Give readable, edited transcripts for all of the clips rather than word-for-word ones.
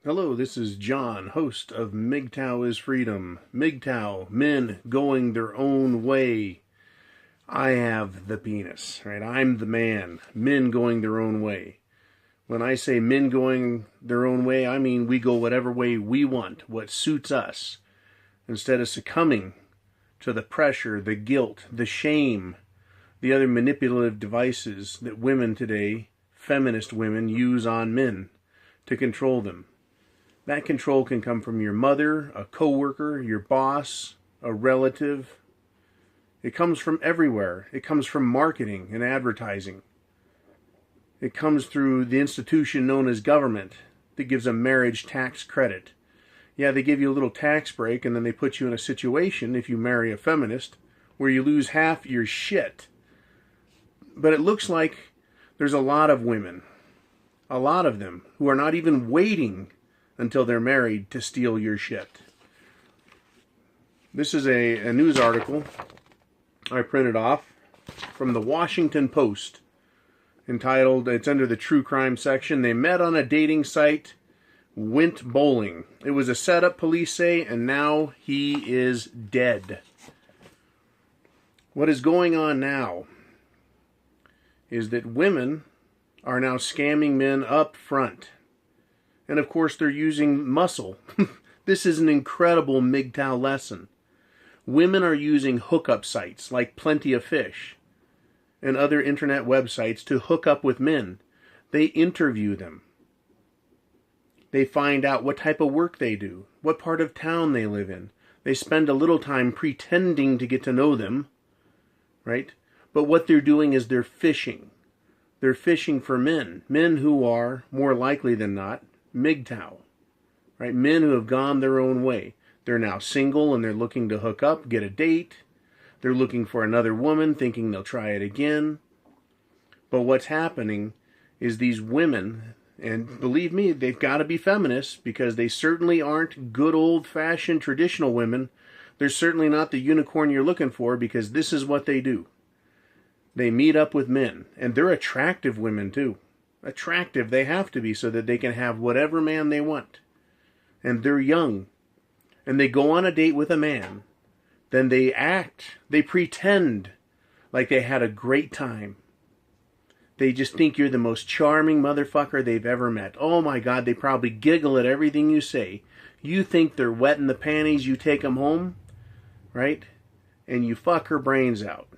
Hello, this is John, host of MGTOW is Freedom. MGTOW, men going their own way. I have the penis, right? I'm the man. Men going their own way. When I say men going their own way, I mean we go whatever way we want, what suits us, instead of succumbing to the pressure, the guilt, the shame, the other manipulative devices that women today, feminist women, use on men to control them. That control can come from your mother, a coworker, your boss, a relative. It comes from everywhere. It comes from marketing and advertising. It comes through the institution known as government that gives a marriage tax credit. Yeah, they give you a little tax break and then they put you in a situation, if you marry a feminist, where you lose half your shit. But it looks like there's a lot of women, a lot of them, who are not even waiting until they're married to steal your shit. This is a news article I printed off from the Washington Post entitled, it's under the true crime section, "They met on a dating site, went bowling. It was a setup, police say, and now he is dead." What is going on now is that women are now scamming men up front. And of course, they're using muscle. This is an incredible MGTOW lesson. Women are using hookup sites like Plenty of Fish and other internet websites to hook up with men. They interview them. They find out what type of work they do, what part of town they live in. They spend a little time pretending to get to know them, right? But what they're doing is they're fishing. They're fishing for men who are, more likely than not, MGTOW, right? Men who have gone their own way. They're now single and they're looking to hook up, get a date. They're looking for another woman, thinking they'll try it again. But what's happening is these women, and believe me, they've got to be feminists because they certainly aren't good old-fashioned traditional women. They're certainly not the unicorn you're looking for because this is what they do. They meet up with men, and they're attractive women too. Attractive, they have to be so that they can have whatever man they want. And they're young. And they go on a date with a man. Then they act, they pretend like they had a great time. They just think you're the most charming motherfucker they've ever met. Oh my God, they probably giggle at everything you say. You think they're wet in the panties, you take them home, right? And you fuck her brains out.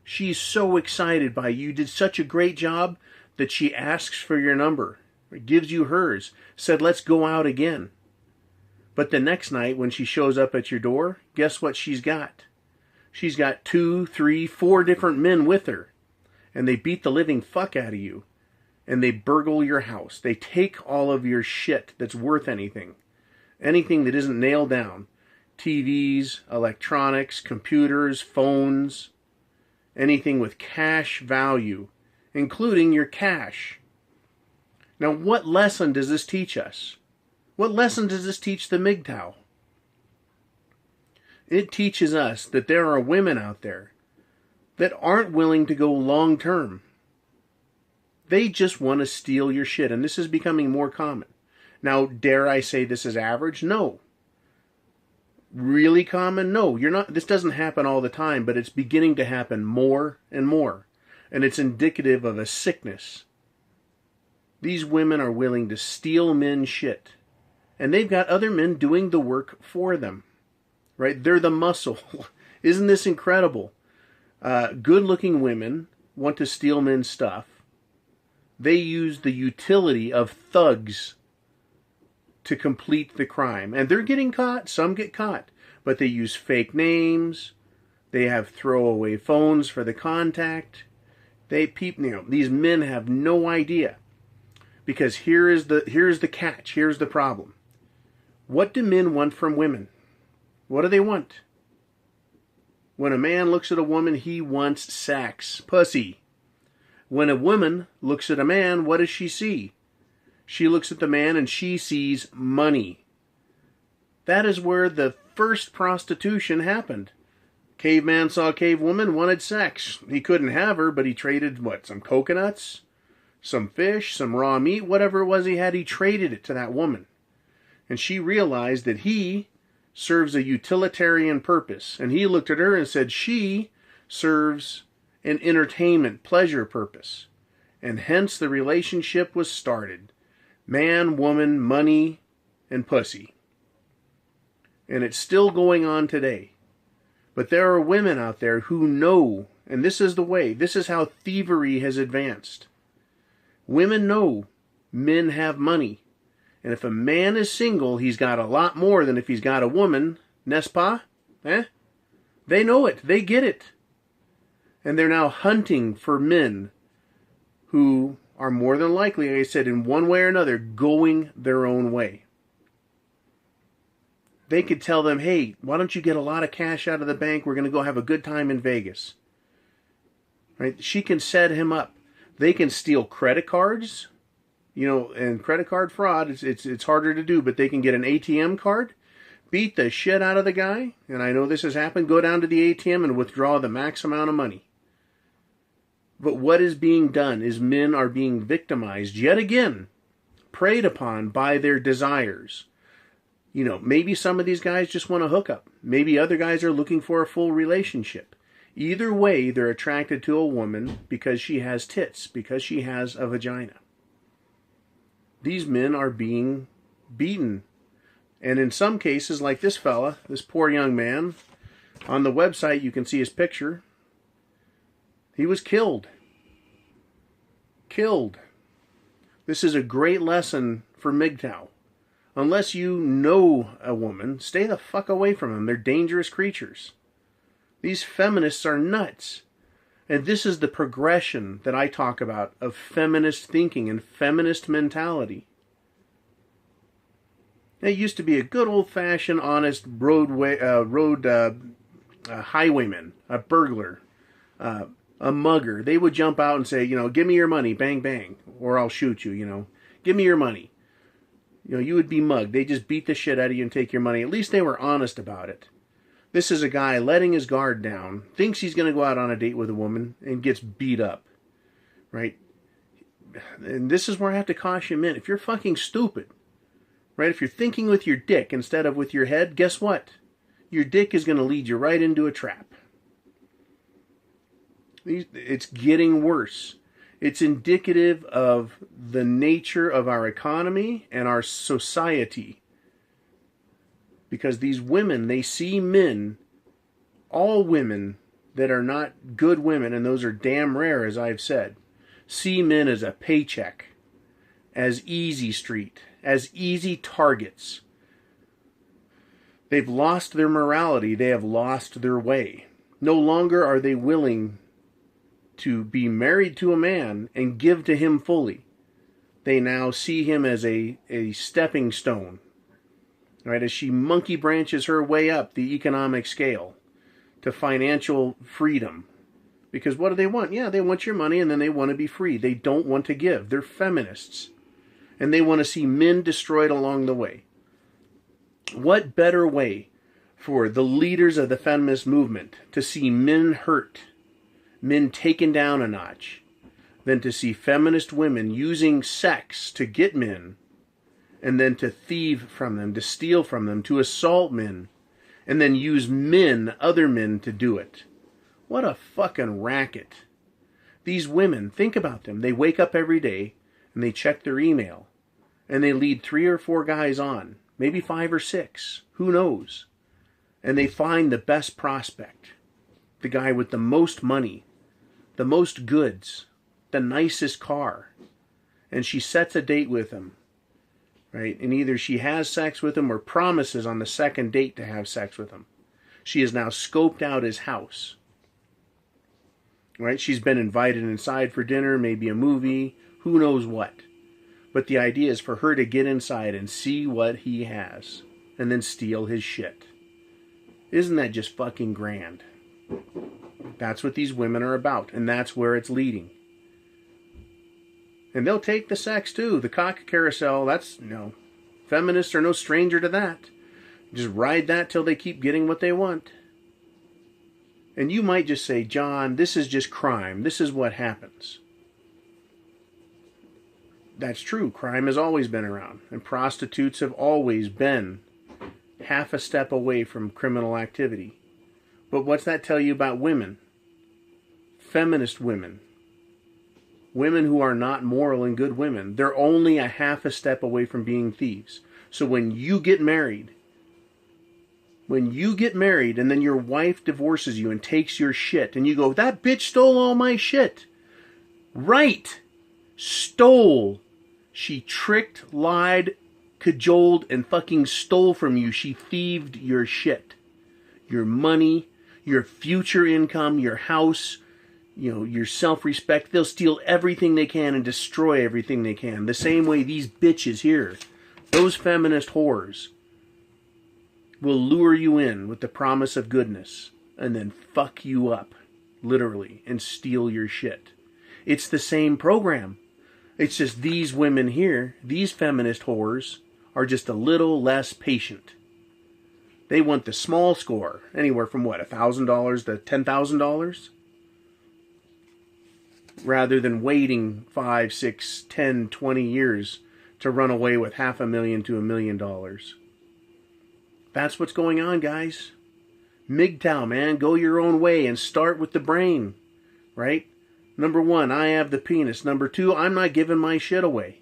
She's so excited by you. You did such a great job that she asks for your number, gives you hers, said, "Let's go out again." But the next night when she shows up at your door, guess what she's got? She's got 2, 3, 4 different men with her. And they beat the living fuck out of you. And they burgle your house. They take all of your shit that's worth anything. Anything that isn't nailed down. TVs, electronics, computers, phones. Anything with cash value, including your cash. Now, what lesson does this teach us? What lesson does this teach the MGTOW? It teaches us that there are women out there that aren't willing to go long term. They just want to steal your shit, and this is becoming more common. Now, dare I say this is average? No. Really common? No, this doesn't happen all the time, but it's beginning to happen more and more. And it's indicative of a sickness. These women are willing to steal men's shit. And they've got other men doing the work for them. Right? They're the muscle. Isn't this incredible? Good-looking women want to steal men's stuff. They use the utility of thugs to complete the crime. And they're getting caught. Some get caught. But they use fake names. They have throwaway phones for the contact. These men have no idea. Because here's the catch. Here's the problem. What do men want from women? What do they want? When a man looks at a woman, he wants sex. Pussy. When a woman looks at a man, what does she see? She looks at the man and she sees money. That is where the first prostitution happened. Caveman saw a cave woman, wanted sex. He couldn't have her, but he traded, some coconuts? Some fish, some raw meat, whatever it was he had, he traded it to that woman. And she realized that he serves a utilitarian purpose. And he looked at her and said she serves an entertainment, pleasure purpose. And hence the relationship was started. Man, woman, money, and pussy. And it's still going on today. But there are women out there who know, and this is the way, this is how thievery has advanced. Women know men have money. And if a man is single, he's got a lot more than if he's got a woman. N'est-ce pas? Eh? They know it. They get it. And they're now hunting for men who are more than likely, like I said, in one way or another, going their own way. They could tell them, hey, why don't you get a lot of cash out of the bank? We're going to go have a good time in Vegas. Right? She can set him up. They can steal credit cards. You know, and credit card fraud, it's harder to do, but they can get an ATM card, beat the shit out of the guy, and I know this has happened, go down to the ATM and withdraw the max amount of money. But what is being done is men are being victimized yet again, preyed upon by their desires. You know, maybe some of these guys just want to hook up. Maybe other guys are looking for a full relationship. Either way, they're attracted to a woman because she has tits, because she has a vagina. These men are being beaten. And in some cases, like this fella, this poor young man, on the website you can see his picture. He was killed. Killed. This is a great lesson for MGTOW. Unless you know a woman, stay the fuck away from them. They're dangerous creatures. These feminists are nuts. And this is the progression that I talk about of feminist thinking and feminist mentality. It used to be a good old-fashioned, honest highwayman, a burglar, a mugger. They would jump out and say, you know, give me your money, bang, bang, or I'll shoot you, you know. Give me your money. You know, you would be mugged. They just beat the shit out of you and take your money. At least they were honest about it. This is a guy letting his guard down, thinks he's going to go out on a date with a woman, and gets beat up. Right? And this is where I have to caution men. If you're fucking stupid, right? If you're thinking with your dick instead of with your head, guess what? Your dick is going to lead you right into a trap. It's getting worse. It's indicative of the nature of our economy and our society. Because these women, they see men, all women that are not good women, and those are damn rare, as I've said, see men as a paycheck, as easy street, as easy targets. They've lost their morality. They have lost their way. No longer are they willing to be married to a man and give to him fully. They now see him as a stepping stone. Right, as she monkey branches her way up the economic scale to financial freedom. Because what do they want? Yeah, they want your money and then they want to be free. They don't want to give. They're feminists. And they want to see men destroyed along the way. What better way for the leaders of the feminist movement to see men hurt, men taken down a notch, than to see feminist women using sex to get men, and then to thieve from them, to steal from them, to assault men, and then use men, other men, to do it. What a fucking racket. These women, think about them. They wake up every day, and they check their email, and they lead 3 or 4 guys on, maybe 5 or 6, who knows? And they find the best prospect, the guy with the most money, the most goods, the nicest car, and she sets a date with him. Right? And either she has sex with him or promises on the second date to have sex with him. She has now scoped out his house. Right? She's been invited inside for dinner, maybe a movie, who knows what. But the idea is for her to get inside and see what he has and then steal his shit. Isn't that just fucking grand? That's what these women are about, and that's where it's leading. And they'll take the sex too. The cock carousel, that's, you know, feminists are no stranger to that. Just ride that till they keep getting what they want. And you might just say, John, this is just crime. This is what happens. that's true. Crime has always been around, and prostitutes have always been half a step away from criminal activity. But what's that tell you about women? Feminist women. Women who are not moral and good women. They're only a half a step away from being thieves. So when you get married and then your wife divorces you and takes your shit, and you go, that bitch stole all my shit. Right. Stole. She tricked, lied, cajoled, and fucking stole from you. She thieved your shit. Your money, your future income, your house, your self-respect. They'll steal everything they can and destroy everything they can. The same way these bitches here, those feminist whores, will lure you in with the promise of goodness and then fuck you up, literally, and steal your shit. It's the same program. It's just these women here, these feminist whores, are just a little less patient. They want the small score, anywhere from what, $1,000 to $10,000? Rather than waiting 5, 6, 10, 20 years to run away with $500,000 to $1 million. That's what's going on, guys. MGTOW, man, go your own way and start with the brain, right? Number 1, I have the penis. Number 2, I'm not giving my shit away.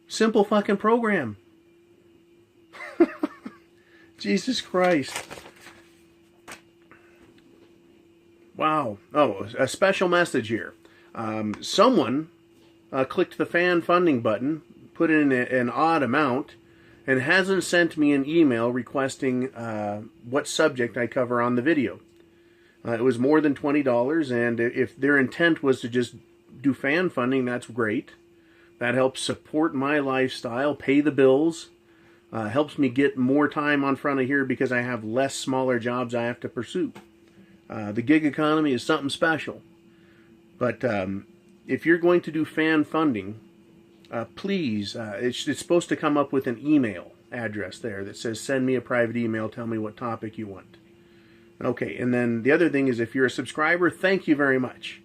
Simple fucking program. Jesus Christ. Wow. Oh, a special message here. Someone clicked the fan funding button, put in an odd amount, and hasn't sent me an email requesting what subject I cover on the video. It was more than $20, and if their intent was to just do fan funding, that's great. That helps support my lifestyle, pay the bills, helps me get more time on front of here because I have less smaller jobs I have to pursue. The gig economy is something special. But if you're going to do fan funding, please, it's supposed to come up with an email address there that says, send me a private email, tell me what topic you want. Okay, and then the other thing is, if you're a subscriber, thank you very much.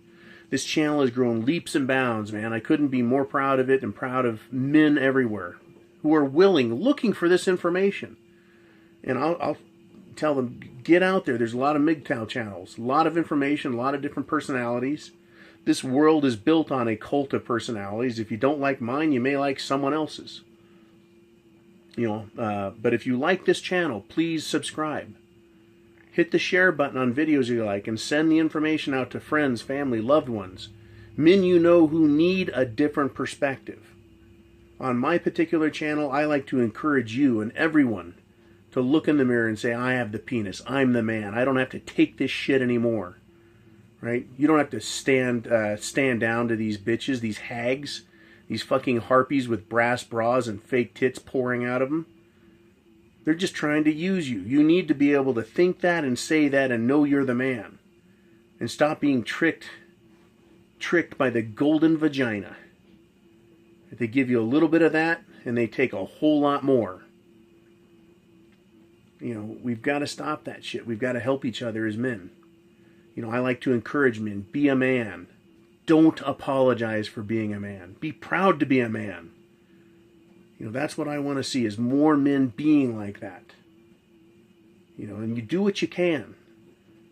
This channel has grown leaps and bounds, man. I couldn't be more proud of it and proud of men everywhere who are looking for this information. And I'll tell them, get out there. There's a lot of MGTOW channels, a lot of information, a lot of different personalities. This world is built on a cult of personalities. If you don't like mine, you may like someone else's. But if you like this channel, please subscribe. Hit the share button on videos you like and send the information out to friends, family, loved ones. Men you know who need a different perspective. On my particular channel, I like to encourage you and everyone to look in the mirror and say, I have the penis. I'm the man. I don't have to take this shit anymore. Right? You don't have to stand down to these bitches, these hags, these fucking harpies with brass bras and fake tits pouring out of them. They're just trying to use you. You need to be able to think that and say that and know you're the man. And stop being tricked by the golden vagina. They give you a little bit of that and they take a whole lot more. We've got to stop that shit. We've got to help each other as men. I like to encourage men. Be a man. Don't apologize for being a man. Be proud to be a man. That's what I want to see, is more men being like that. And you do what you can.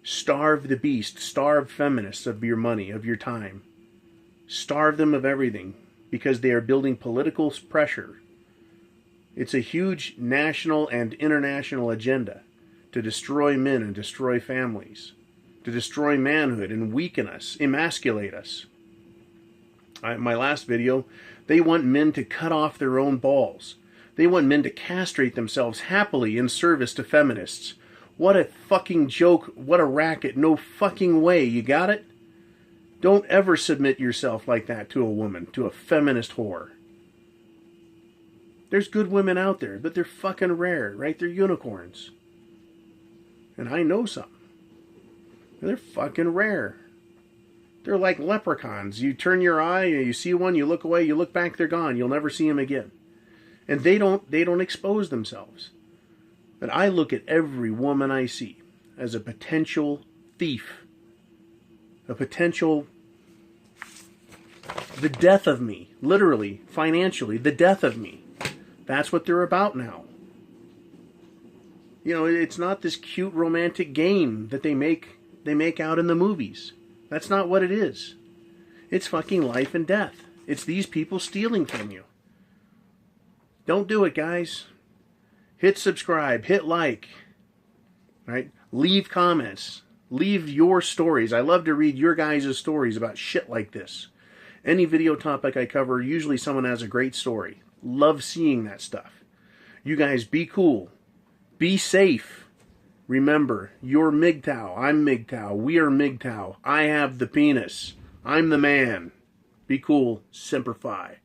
Starve the beast. Starve feminists of your money, of your time. Starve them of everything because they are building political pressure. It's a huge national and international agenda to destroy men and destroy families, to destroy manhood and weaken us, emasculate us. My last video, they want men to cut off their own balls. They want men to castrate themselves happily in service to feminists. What a fucking joke. What a racket. No fucking way. You got it? Don't ever submit yourself like that to a woman, to a feminist whore. There's good women out there, but they're fucking rare, right? They're unicorns. And I know some. They're fucking rare. They're like leprechauns. You turn your eye, you see one, you look away, you look back, they're gone. You'll never see them again. And they don't expose themselves. But I look at every woman I see as a potential thief. A potential the death of me. Literally, financially, the death of me. That's what they're about now. You know, it's not this cute romantic game that they make out in the movies. That's not what it is. It's fucking life and death. It's these people stealing from you. Don't do it, guys. Hit subscribe, hit like, right? Leave comments, leave your stories. I love to read your guys' stories about shit like this. Any video topic I cover, usually someone has a great story. Love seeing that stuff. You guys be cool. Be safe. Remember, you're MGTOW. I'm MGTOW. We are MGTOW. I have the penis. I'm the man. Be cool. Semper Fi.